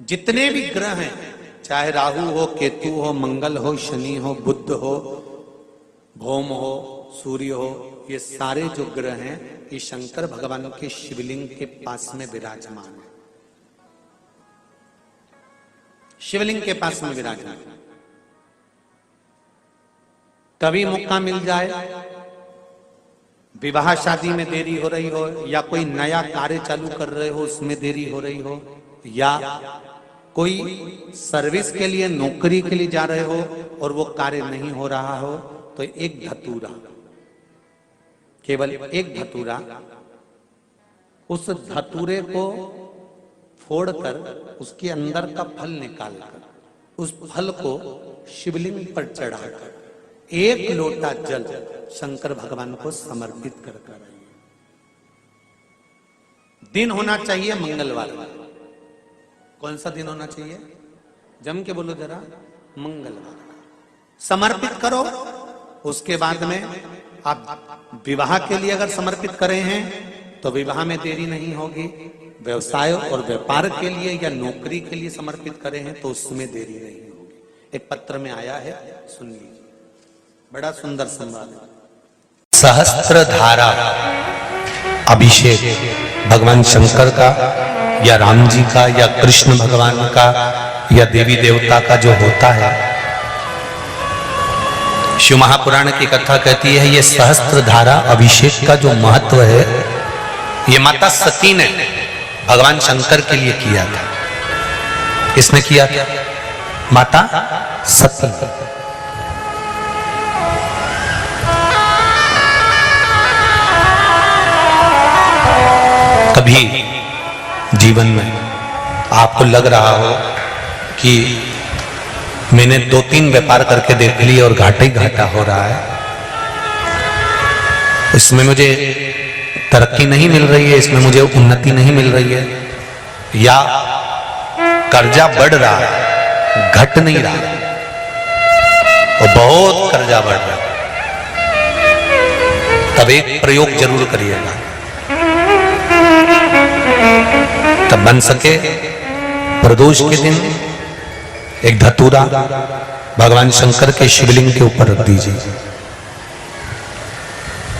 जितने भी ग्रह हैं, चाहे राहु हो, केतु हो, मंगल हो, शनि हो, बुध हो, भौम हो, सूर्य हो, ये सारे जो ग्रह हैं ये शंकर भगवान के शिवलिंग के पास में विराजमान है। शिवलिंग के पास में विराजमान। कभी मौका मिल जाए, विवाह शादी में देरी हो रही हो, या कोई नया कार्य चालू कर रहे हो उसमें देरी हो रही हो, या कोई सर्विस के लिए, नौकरी के लिए जा रहे हो और वो कार्य नहीं हो रहा हो, तो एक धतूरा, केवल एक धतूरा, उस धतूरे को फोड़कर उसके अंदर का फल निकालकर उस फल को शिवलिंग पर चढ़ाकर एक लोटा जल शंकर भगवान को समर्पित कर कर। दिन होना चाहिए मंगलवार। कौन सा दिन होना चाहिए? जम के बोलो जरा, मंगलवार। समर्पित करो। उसके बाद में आप विवाह के लिए अगर समर्पित करे हैं तो विवाह में देरी नहीं होगी। व्यवसाय और व्यापार के लिए या नौकरी के लिए समर्पित करे हैं तो उसमें देरी नहीं होगी। एक पत्र में आया है, सुन लीजिए, बड़ा सुंदर संवाद है। सहस्त्र धारा अभिषेक भगवान शंकर का या राम जी का या कृष्ण भगवान का या देवी देवता का जो होता है, शिव महापुराण की कथा कहती है ये सहस्त्र धारा अभिषेक का जो महत्व है ये माता सती ने भगवान शंकर के लिए किया था। किसने किया था? माता सती। कभी जीवन में आपको लग रहा हो कि मैंने 2-3 व्यापार करके देख लिए और घाटा ही घाटा हो रहा है, इसमें मुझे तरक्की नहीं मिल रही है, इसमें मुझे उन्नति नहीं मिल रही है, या कर्जा बढ़ रहा है, घट नहीं रहा और बहुत कर्जा बढ़ रहा है, तब एक प्रयोग जरूर करिएगा। तब बन सके प्रदोष के दिन एक धतूरा भगवान शंकर के शिवलिंग के ऊपर रख दीजिए।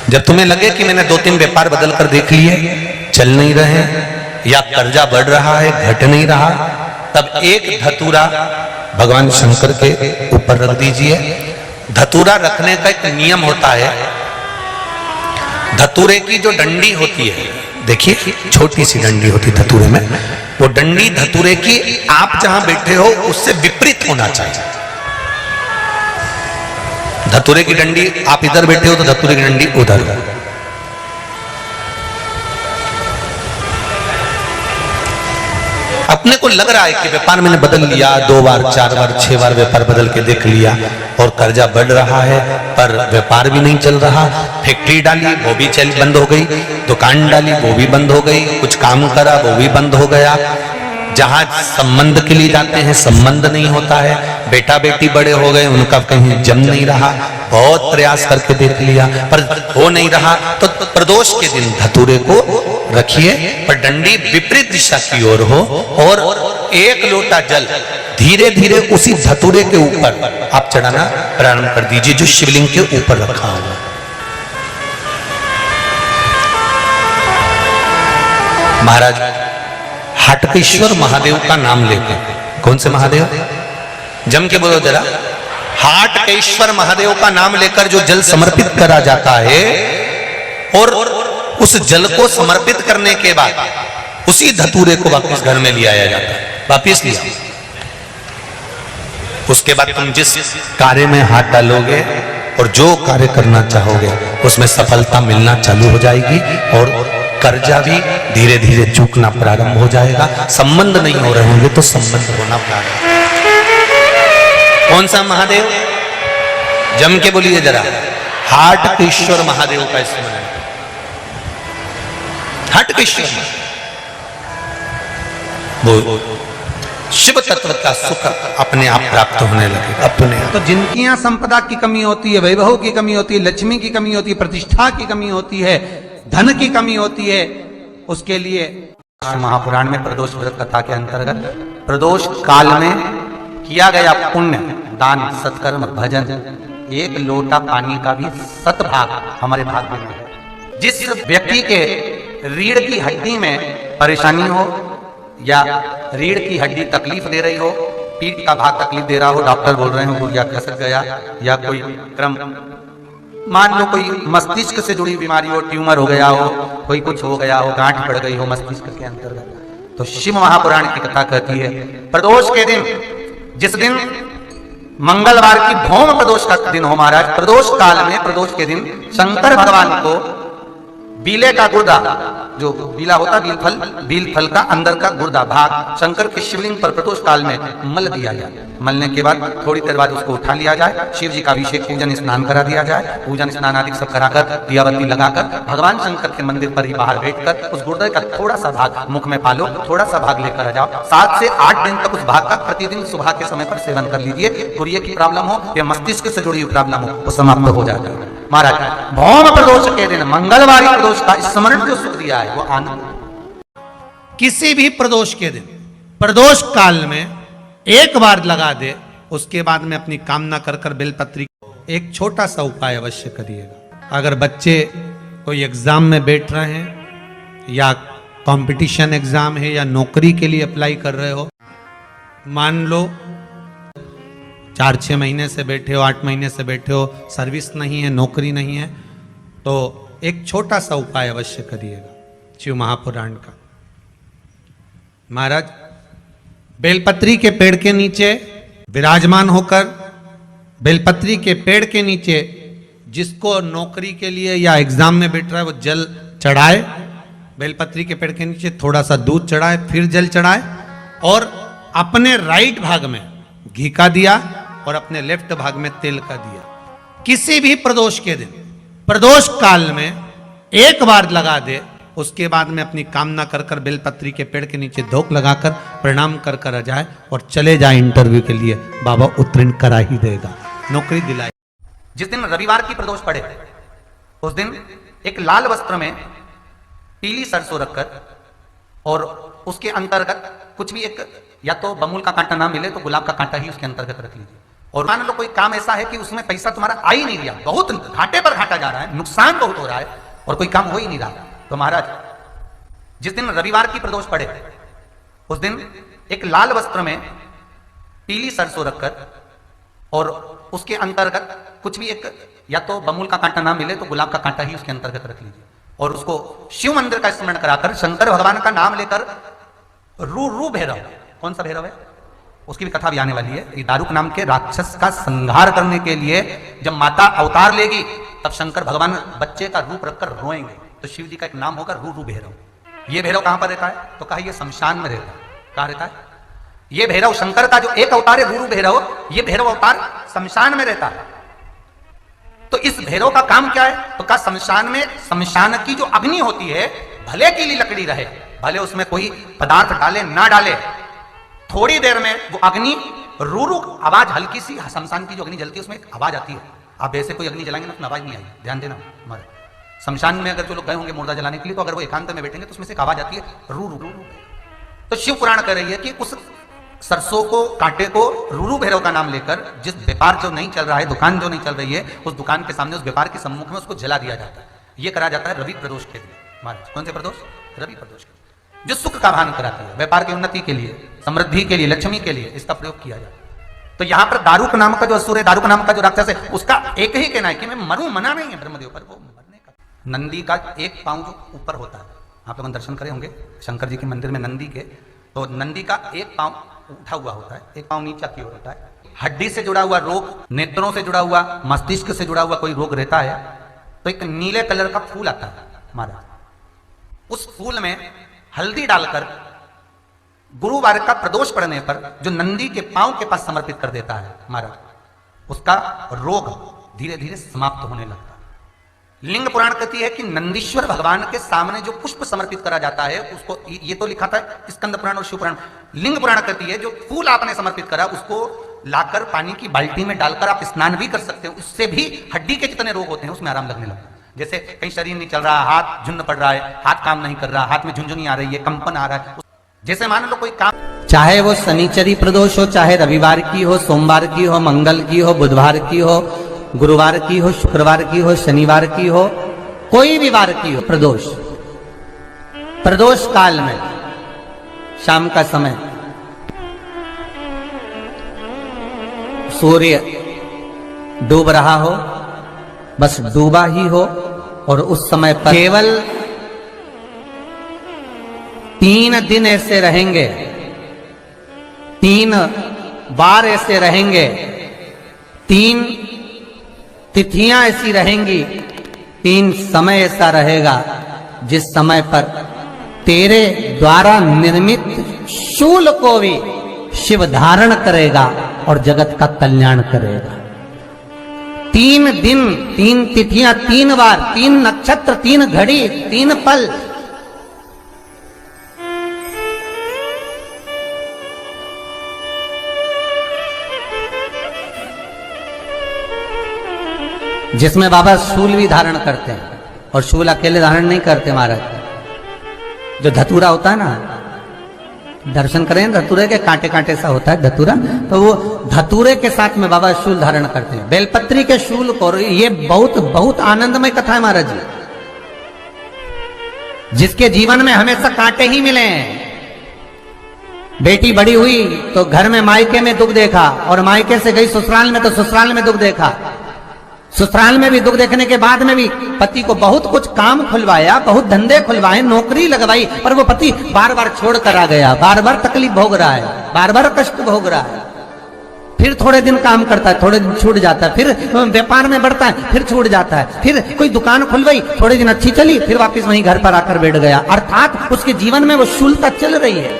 जब तुम्हें लगे कि मैंने 2-3 व्यापार बदल कर देख लिए, चल नहीं रहे या कर्जा बढ़ रहा है, घट नहीं रहा, तब एक धतूरा भगवान शंकर के ऊपर रख दीजिए। धतूरा रखने का एक नियम होता है। धतूरे की जो डंडी होती है, देखिए छोटी सी डंडी होती है धतूरे में, वो डंडी धतूरे की आप जहां बैठे हो उससे विपरीत होना चाहिए। धतूरे की डंडी आप इधर बैठे हो तो धतूरे की डंडी उधर हो। अपने को लग रहा है कि व्यापार मैंने बदल लिया, 2 बार 4 बार 6 बार व्यापार बदल के देख लिया और कर्जा बढ़ रहा है, पर व्यापार भी नहीं चल रहा। फैक्ट्री डाली वो भी बंद हो गई, दुकान डाली वो भी बंद हो गई, कुछ काम करा वो भी बंद हो गया। जहां संबंध के लिए जाते हैं संबंध नहीं होता है, बेटा बेटी बड़े हो गए उनका कहीं जम नहीं रहा, बहुत प्रयास करके देख लिया पर हो नहीं रहा। तो प्रदोष के दिन धतूरे को रखिए पर डंडी विपरीत दिशा की ओर हो और एक लोटा जल धीरे धीरे उसी धतूरे के ऊपर आप चढ़ाना प्रारंभ कर दीजिए जो शिवलिंग के ऊपर रखा हुआ। महाराज हाटकेश्वर महादेव का नाम लेकर, कौन से महादेव? जम के बोलो जरा, हाटकेश्वर महादेव का नाम लेकर जो जल समर्पित करा जाता है और उस जल को समर्पित करने के बाद उसी धतूरे को वापस घर में ले आया जाता है, वापस लिया। उसके बाद तुम जिस कार्य में हाथ डालोगे और जो कार्य करना चाहोगे उसमें सफलता मिलना चालू हो जाएगी और कर्जा भी धीरे धीरे चूकना प्रारंभ हो जाएगा। संबंध नहीं हो रहे होंगे तो संबंध होना प्रारंभ। कौन सा महादेव? जम के बोलिए जरा, हाटकेश्वर महादेव का स्मरण। हाटकेश्वर वो शिव तत्व का सुख अपने आप प्राप्त होने लगे अपने। तो जिनकी यहाँ संपदा की कमी होती है, वैभव की कमी होती है, लक्ष्मी की कमी होती है, प्रतिष्ठा की कमी होती है, धन की कमी होती है, उसके लिए महापुराण में प्रदोष व्रत कथा के अंतर्गत प्रदोष काल में किया गया पुण्य, दान, सत्कर्म, भजन, एक लोटा पानी का भी सतभाग हमारे भाग्य में है। जिस व्यक्ति के रीढ़ की हड्डी में परेशानी हो या रीढ़ की हड्डी तकलीफ दे रही हो, पीठ का भाग तकलीफ दे रहा हो, डॉक्टर बोल रहे हो गुर्दा खसक गया, या कोई क्रम मान लो कोई मस्तिष्क से जुड़ी बीमारी हो, ट्यूमर हो गया हो, कोई कुछ हो गया हो, गांठ पड़ गई हो मस्तिष्क के अंतर्गत, तो शिव महापुराण की कथा कहती है प्रदोष के दिन, जिस दिन मंगलवार की भौम प्रदोष का दिन हो महाराज, प्रदोष काल में प्रदोष के दिन शंकर भगवान को बीले का गुर्दा, जो बीला होता बील फल का अंदर का गुर्दा भाग शंकर के शिवलिंग पर प्रदोष काल में मल दिया जाए। मलने के बाद थोड़ी देर बाद उसको उठा लिया जाए, शिव जी का अभिषेक पूजन स्नान करा दिया जाए, पूजन स्नान आदि सब कराकर दियाबत्ती लगाकर भगवान शंकर के मंदिर पर ही बाहर बैठकर उस गुर्दे का थोड़ा सा भाग मुख में पालो, थोड़ा सा भाग लेकर आ जाओ। 7 से 8 दिन तक उस भाग का प्रतिदिन सुबह के समय पर सेवन कर लीजिए। गुर्दे की प्रॉब्लम हो या मस्तिष्क से जुड़ी हुई प्रॉब्लम हो वो समाप्त हो जाएगा महाराज। भौम प्रदोष के दिन मंगलवार प्रदोष का स्मरण जो सुख दिया है वो आनंद। किसी भी प्रदोष के दिन, प्रदोष काल में एक बार लगा दे, उसके बाद में अपनी कामना कर कर बेलपत्री एक छोटा सा उपाय अवश्य करिएगा। अगर बच्चे कोई एग्जाम में बैठ रहे हैं या कंपटीशन एग्जाम है या नौकरी के लिए अप्लाई कर रहे हो, मान लो 4-6 महीने से बैठे हो, 8 महीने से बैठे हो, सर्विस नहीं है, नौकरी नहीं है, तो एक छोटा सा उपाय अवश्य करिएगा शिव महापुराण का। महाराज बेलपत्री के पेड़ के नीचे विराजमान होकर, बेलपत्री के पेड़ के नीचे जिसको नौकरी के लिए या एग्जाम में बैठ रहा है वो जल चढ़ाए, बेलपत्री के पेड़ के नीचे थोड़ा सा दूध चढ़ाए, फिर जल चढ़ाए और अपने राइट भाग में घी का दिया और अपने लेफ्ट भाग में तेल का दिया। किसी भी प्रदोष के दिन, प्रदोष काल में एक बार लगा दे, उसके बाद में अपनी कामना कर कर बेलपत्री के पेड़ के नीचे धोख लगाकर प्रणाम कर कर आ जाए और चले जाए इंटरव्यू के लिए, बाबा उत्तीर्ण करा ही देगा, नौकरी दिलाई। जिस दिन रविवार की प्रदोष पड़े उस दिन एक लाल वस्त्र में पीली सरसों रखकर और उसके अंतर्गत कुछ भी एक, या तो बमूल का कांटा ना मिले तो गुलाब का कांटा ही उसके अंतर्गत रख लीजिए। और मान लो कोई काम ऐसा है कि उसमें पैसा तुम्हारा आ ही नहीं रहा, बहुत घाटे पर घाटा जा रहा है, नुकसान बहुत हो रहा है और कोई काम हो ही नहीं रहा, तो महाराज जिस दिन रविवार की प्रदोष पड़े उस दिन एक लाल वस्त्र में पीली सरसों रखकर और उसके अंतर्गत कुछ भी एक, या तो बमूल का कांटा ना मिले तो गुलाब का कांटा ही उसके अंतर्गत रख लीजिए और उसको शिव मंदिर का स्मरण कराकर शंकर भगवान का नाम लेकर रू भैरव, कौन सा भैरव है उसकी भी कथा भी आने वाली है। ये दारुक नाम के राक्षस का संहार करने के लिए जब माता अवतार लेगी तब शंकर भगवान बच्चे का रूप रखकर रोएंगे, तो शिव जी का एक नाम होगा रू भैरव। ये भैरव कहां पर रहता है तो कहा ये शमशान में रहता है। कहां रहता है ये भैरव? शंकर का जो एक अवतार है रू भैरव, ये भैरव अवतार शमशान में रहता है। तो इस भैरव का काम क्या है तो कहा शमशान में, शमशान की जो अग्नि होती है भले की ली लकड़ी रहे, भले उसमें कोई पदार्थ डाले ना डाले, थोड़ी देर में वो अग्नि रू आवाज, हल्की सी शमशान की जो अग्नि जलती है उसमें एक आवाज आती है। आप वैसे कोई अग्नि जलाएंगे ना उसमें आवाज नहीं आएगी, ध्यान देना। हमारे शमशान में अगर जो लोग गए होंगे मुर्दा जलाने के लिए, तो अगर वो एकांत में बैठेंगे तो उसमें से एक आवाज आती है रू रू। तो शिव पुराण कह रही है कि उस सरसों को, कांटे को रू भैरव का नाम लेकर जिस व्यापार जो नहीं चल रहा है, दुकान जो नहीं चल रही है, उस दुकान के सामने, उस व्यापार के सम्मुख में उसको जला दिया जाता है। ये करा जाता है रवि प्रदोष के दिन। महाराज कौन से प्रदोष? रवि प्रदोष के, जो सुख का भान कराती है, व्यापार की उन्नति के लिए, समृद्धि के लिए, लक्ष्मी के लिए इसका प्रयोग किया जाता है। तो यहां पर दारुक नाम का जो असुर है, दारुक नाम का जो राक्षस है, उसका एक ही कहना है कि मैं मरूं, मना नहीं है ब्रह्मदेव पर, वो मरने का। नंदी का एक पांव जो ऊपर होता है, आप लोगों ने दर्शन करे होंगे शंकर जी के मंदिर में नंदी के, तो नंदी का एक पांव उठा हुआ होता है, एक पांव नीचा की ओर होता है। हड्डी से जुड़ा हुआ रोग, नेत्रों से जुड़ा हुआ, मस्तिष्क से जुड़ा हुआ कोई रोग रहता है तो एक नीले कलर का फूल आता है हमारा, उस फूल में हल्दी डालकर गुरुवार का प्रदोष पड़ने पर जो नंदी के पांव के पास समर्पित कर देता है महाराज, उसका रोग धीरे धीरे समाप्त होने लगता है। लिंग पुराण कहती है कि नंदीश्वर भगवान के सामने जो पुष्प समर्पित करा जाता है उसको, ये तो लिखा था स्कंद पुराण और शिव पुराण, लिंग पुराण कहती है जो फूल आपने समर्पित करा उसको लाकर पानी की बाल्टी में डालकर आप स्नान भी कर सकते हो, उससे भी हड्डी के जितने रोग होते हैं उसमें आराम लगने लगता है। जैसे कहीं शरीर नहीं चल रहा, हाथ झुन्न पड़ रहा है, हाथ काम नहीं कर रहा, हाथ में झुंझुनी आ रही है, कंपन आ रहा है, जैसे मान लो कोई काम चाहे वो शनिचरी प्रदोष हो, चाहे रविवार की हो, सोमवार की हो, मंगल की हो, बुधवार की हो, गुरुवार की हो, शुक्रवार की हो, शनिवार की हो, कोई भी वार की हो प्रदोष, प्रदोष काल में शाम का समय सूर्य डूब रहा हो, बस डूबा ही हो, और उस समय पर केवल 3 दिन ऐसे रहेंगे, 3 बार ऐसे रहेंगे, 3 तिथियां ऐसी रहेंगी, 3 समय ऐसा रहेगा जिस समय पर तेरे द्वारा निर्मित शूल को भी शिव धारण करेगा और जगत का कल्याण करेगा। 3 दिन, 3 तिथियां, 3 बार, 3 नक्षत्र, 3 घड़ी, 3 पल, जिसमें बाबा शूल भी धारण करते हैं, और शूल अकेले धारण नहीं करते महाराज। जो धतूरा होता है ना, दर्शन करें धतूरे के, कांटे कांटे सा होता है धतूरा, तो वो धतूरे के साथ में बाबा शूल धारण करते हैं, बेलपत्री के शूल को। ये बहुत बहुत आनंदमय कथा है महाराज जी, जिसके जीवन में हमेशा कांटे ही मिले हैं। बेटी बड़ी हुई तो घर में मायके में दुख देखा, और मायके से गई ससुराल में तो ससुराल में दुख देखा। ससुराल में भी दुख देखने के बाद में भी पति को बहुत कुछ काम खुलवाया, बहुत धंधे खुलवाए, नौकरी लगवाई, पर वो पति बार बार छोड़ कर आ गया, बार बार तकलीफ भोग रहा है, बार बार कष्ट भोग रहा है। फिर थोड़े दिन काम करता है, थोड़े दिन छूट जाता है, फिर व्यापार में बढ़ता है, फिर छूट जाता है, फिर कोई दुकान खुलवाई, थोड़े दिन अच्छी चली, फिर वापस वहीं घर पर आकर बैठ गया। अर्थात उसके जीवन में वो शूलता चल रही है।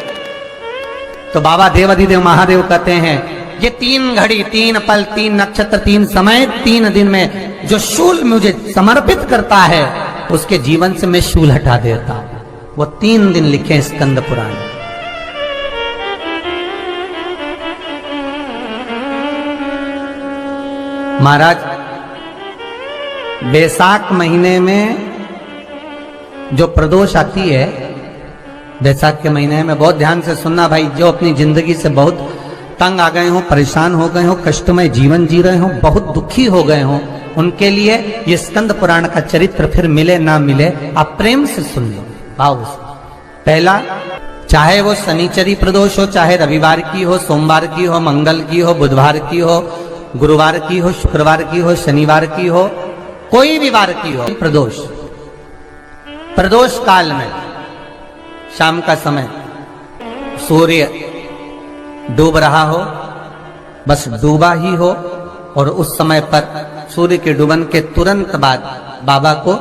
तो बाबा देवाधिदेव महादेव कहते हैं, ये 3 घड़ी, 3 पल, 3 नक्षत्र, 3 समय, 3 दिन में जो शूल मुझे समर्पित करता है, उसके जीवन से मैं शूल हटा देता हूं। वो 3 दिन लिखे स्कंद पुराण। महाराज बैसाख महीने में जो प्रदोष आती है, बैसाख के महीने में बहुत ध्यान से सुनना भाई, जो अपनी जिंदगी से बहुत तंग आ गए हो, परेशान हो गए हो, कष्टमय जीवन जी रहे हो, बहुत दुखी हो गए हो, उनके लिए ये स्कंद पुराण का चरित्र फिर मिले ना मिले, आप प्रेम से सुन लो भाव से। पहला, चाहे वो शनिचरी प्रदोष हो, चाहे रविवार की हो, सोमवार की हो, मंगल की हो, बुधवार की हो, गुरुवार की हो, शुक्रवार की हो, शनिवार की हो, कोई भी वार की हो, प्रदोष, प्रदोष काल में शाम का समय सूर्य डूब रहा हो, बस डूबा ही हो, और उस समय पर सूर्य के डूबन के तुरंत बाद बाबा को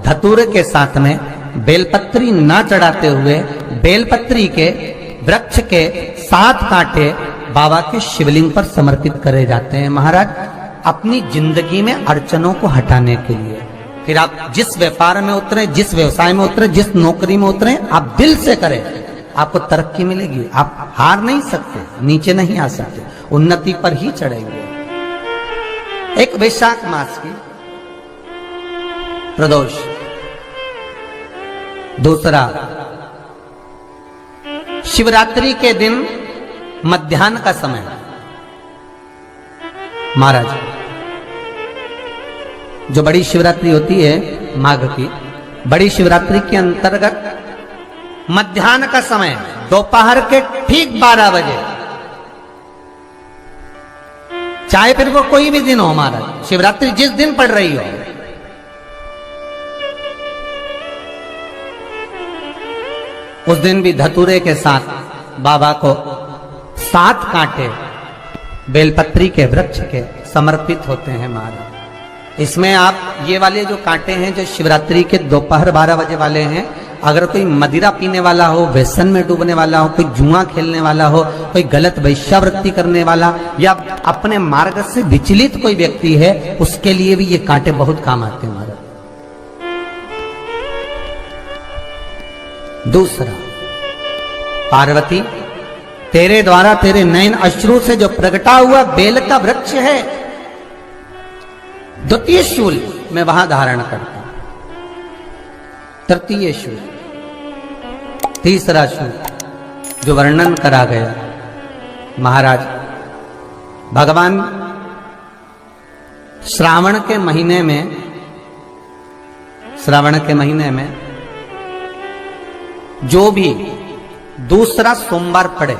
धतूरे के साथ में बेलपत्री ना चढ़ाते हुए, बेलपत्री के वृक्ष के 7 कांटे बाबा के शिवलिंग पर समर्पित करे जाते हैं महाराज, अपनी जिंदगी में अड़चनों को हटाने के लिए। फिर आप जिस व्यापार में उतरे, जिस व्यवसाय में उतरे, जिस नौकरी में उतरे, आप दिल से करें, आपको तरक्की मिलेगी। आप हार नहीं सकते, नीचे नहीं आ सकते, उन्नति पर ही चढ़ेंगे। एक वैशाख मास की प्रदोष, दूसरा शिवरात्रि के दिन मध्याह्न का समय महाराज, जो बड़ी शिवरात्रि होती है माघ की, बड़ी शिवरात्रि के अंतर्गत मध्याह्न का समय, दोपहर के ठीक 12 बजे, चाहे फिर वो कोई भी दिन हो हमारा, शिवरात्रि जिस दिन पड़ रही हो, उस दिन भी धतूरे के साथ बाबा को 7 कांटे बेलपत्री के वृक्ष के समर्पित होते हैं महाराज। इसमें आप ये वाले जो कांटे हैं, जो शिवरात्रि के दोपहर 12 बजे वाले हैं, अगर कोई मदिरा पीने वाला हो, व्यसन में डूबने वाला हो, कोई जुआ खेलने वाला हो, कोई गलत वैश्यावृत्ति करने वाला, या अपने मार्ग से विचलित कोई व्यक्ति है, उसके लिए भी ये कांटे बहुत काम आते हैं महाराज। दूसरा, पार्वती तेरे द्वारा तेरे नयन अश्रु से जो प्रगटा हुआ बेल का वृक्ष है, द्वितीय शूल मैं वहां धारण करता हूं, तृतीय शूल, तीसरा शूल, जो वर्णन करा गया महाराज, भगवान श्रावण के महीने में जो भी दूसरा सोमवार पड़े,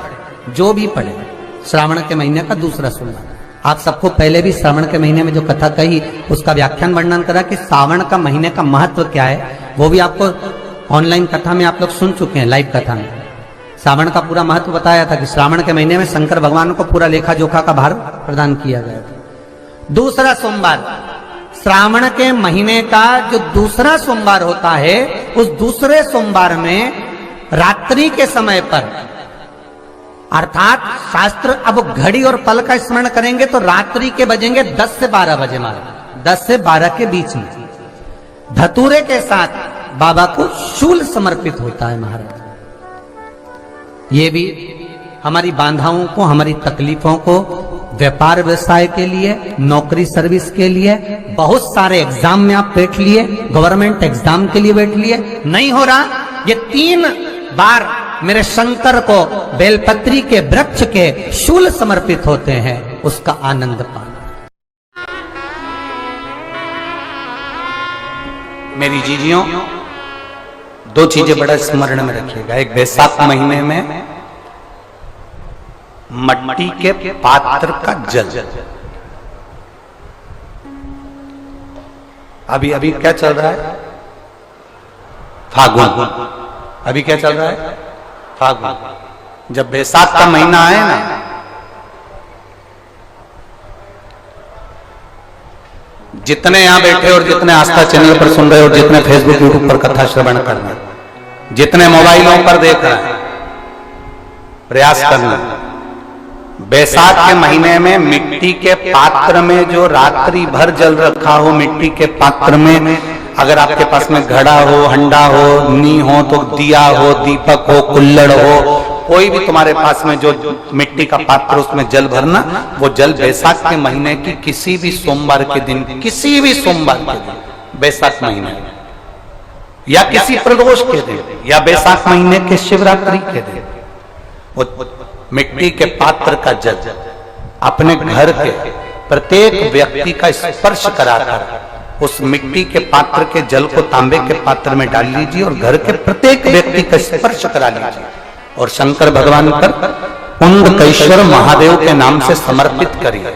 जो भी पड़े श्रावण के महीने का दूसरा सोमवार, आप सबको पहले भी श्रावण के महीने में जो कथा कही उसका व्याख्यान वर्णन करा कि श्रावण का महीने का महत्व क्या है, वो भी आपको ऑनलाइन कथा में आप लोग सुन चुके हैं, लाइव कथा में श्रावण का पूरा महत्व बताया था कि श्रावण के महीने में शंकर भगवान को पूरा लेखा जोखा का भार प्रदान किया गया था। दूसरा सोमवार, श्रावण के महीने का जो दूसरा सोमवार होता है, उस दूसरे सोमवार में रात्रि के समय पर, अर्थात शास्त्र अब घड़ी और पल का स्मरण करेंगे तो रात्रि के बजेंगे 10 से 12 बजे, मारे 10 से 12 के बीच में धतूरे के साथ बाबा को शूल समर्पित होता है महाराज। ये भी हमारी बाधाओं को, हमारी तकलीफों को, व्यापार व्यवसाय के लिए, नौकरी सर्विस के लिए, बहुत सारे एग्जाम में आप बैठ लिए, गवर्नमेंट एग्जाम के लिए बैठ लिए, नहीं हो रहा, ये 3 बार मेरे शंकर को बेलपत्री के वृक्ष के शूल समर्पित होते हैं, उसका आनंद पाना। मेरी जीजियों, 2 चीजें बड़ा स्मरण में रखिएगा। एक, वैशाख महीने में मट्टी के पात्र का जल, अभी क्या चल रहा है, फागुन, अभी क्या चल रहा है, फागुन। जब वैशाख का महीना आए ना, जितने यहां बैठे और जितने आस्था चैनल पर सुन रहे और जितने फेसबुक यूट्यूब पर कथा श्रवण कर रहे, जितने मोबाइलों पर देख रहे हैं, प्रयास करना, वैशाख के महीने में मिट्टी के पात्र में जो रात्रि भर जल रखा हो, मिट्टी के पात्र में, अगर आपके पास में घड़ा हो, हंडा हो, नी हो, तो दिया हो, दीपक हो, कुल्लड़ हो, कोई भी तुम्हारे पास में जो मिट्टी का पात्र, उसमें जल भरना। वो जल वैशाख के महीने की किसी भी सोमवार के दिन, किसी भी सोमवार के दिन, वैशाख महीने में, या किसी प्रदोष के दिन, या वैशाख महीने के शिवरात्रि के दिन, वो मिट्टी के पात्र का जल अपने घर के प्रत्येक व्यक्ति का स्पर्श कराकर उस मिट्टी के पात्र के जल को तांबे के पात्र में डाल लीजिए और घर के प्रत्येक व्यक्ति का स्पर्श करा लीजिए और शंकर भगवान पर कुंडकेश्वर महादेव के नाम से समर्पित करिए।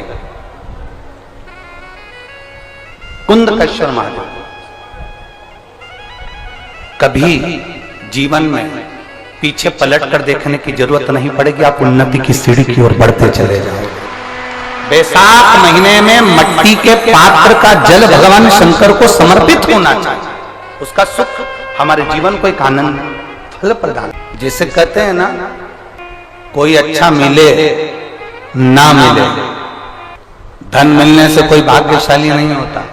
कुंडकेश्वर महादेव, कभी जीवन में पीछे पलट कर देखने की जरूरत नहीं पड़ेगी, आप उन्नति की सीढ़ी की ओर बढ़ते चले जाओगे। वैशाख महीने में मट्टी के पात्र का जल भगवान शंकर को समर्पित होना चाहिए, उसका सुख हमारे जीवन को एक आनंद फल प्रदान। जैसे कहते हैं ना, कोई अच्छा मिले ना मिले, धन मिलने से कोई भाग्यशाली नहीं होता,